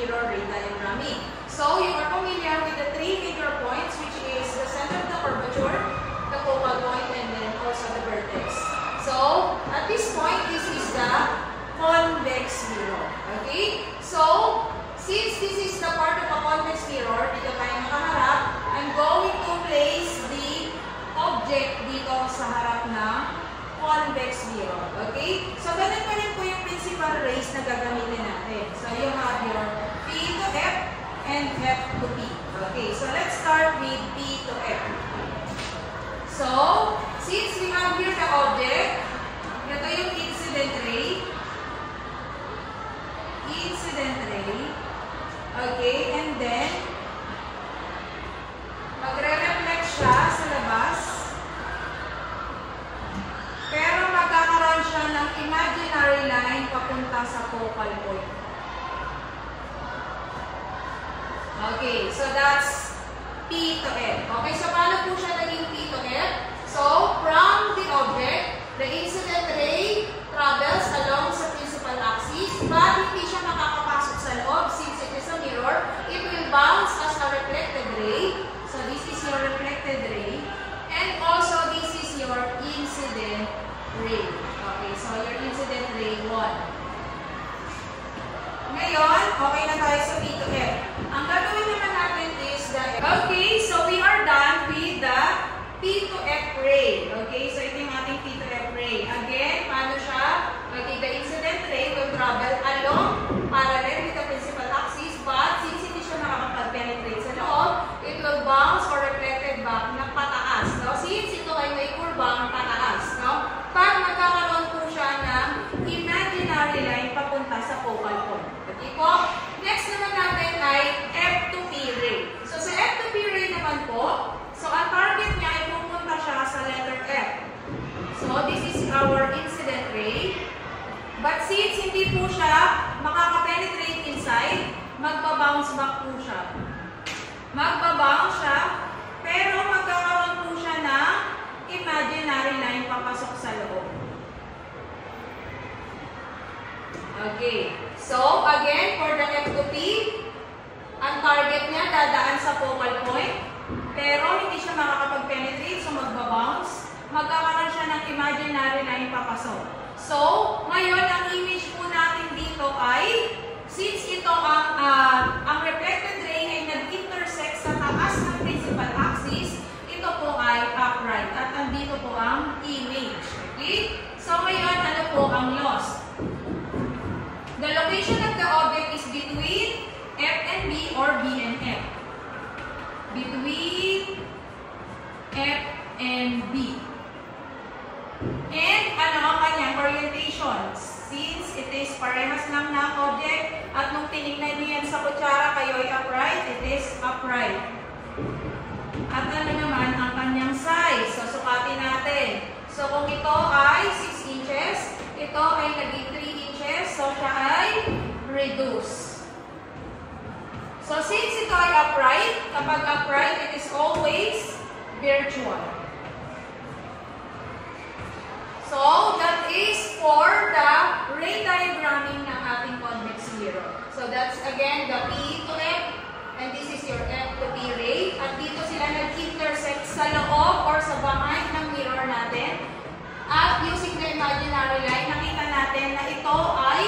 mirror ray diagramming. So, you are familiar with the three major points, which is the center of the curvature, the focal point, and then also the vertex. So, at this point, this is the convex mirror. Okay? So, since this is the part of a convex mirror, dito tayo nakaharap, I'm going to place the object dito sa harap ng convex mirror. Okay? So, ganun pa rin po yung principal rays na gagamitin natin. So, you have your P to F and F to P. Okay, so let's start with P to F. So, since we have here the object, ito yung incident ray. Incident ray. Okay, and then, magre-reflect siya sa labas. Pero magkakaroon siya ng imaginary line papunta sa focal point. Okay, so that's P to F. Okay, so paano po siya naging P to F? So, from the object, the incident ray travels along sa principal axis, but hindi siya makakapasok sa loob since it is a mirror. It will bounce as a reflected ray. So, this is your reflected ray. And also, this is your incident ray. Okay, so your incident ray 1. Ngayon, okay na tayo sa P to F. Ang gagawin naman natin is the okay, so we are done with the P to F ray. Okay, so ito yung ating P to F ray. Again, paano siya? Okay, the incident ray will travel along parallel with the principal axis, but since hindi siya nakakapag-penetrate sa loob, it will bounce or reflected back ng pataas. No? Since ito ay may kurbang pataas, no? Pag magkakaroon po siya ng imaginary line papunta sa focal point. Okay po? Next naman natin ay F to P ray. So sa F to P ray naman po, so ang target niya ay pupunta siya sa letter F. So this is our incident ray. But since hindi po siya makaka-penetrate inside, magba-bounce back po siya. Magba-bounce siya, pero magkakaroon po siya ng imaginary line papasok sa loob. Okay. So, again, for the F to P, ang target niya dadaan sa focal point, pero hindi siya makakapag-penetrate, so magbabounce. Magkakaroon siya ng imaginary line papasok. So, ngayon, ang image po natin dito ay, since ito ang reflected ray ay nag-intersect sa taas ng principal axis, ito po ay upright. At andito po ang image. Okay? So, ngayon, ano po ang loss? The location of the object is between F and B or B and F. Between F and B. And ano ang kanyang orientation? Since it is parehas lang na object at nung tinignan niyo yan sa kutsara kayo ay upright, it is upright. At ano naman ang kanyang size? So, sukatin natin. So, kung ito ay 6 inches, ito ay naging 3 inches, so siya ay reduce. So, since ito ay upright, kapag upright, it is always virtual. So, that is for the ray diagramming ng ating convex mirror. So, that's again the P to F, and this is your F to P ray. At dito sila nag-intersect sa loob or sa behind ng mirror natin. At using the imaginary line, nakita natin na ito ay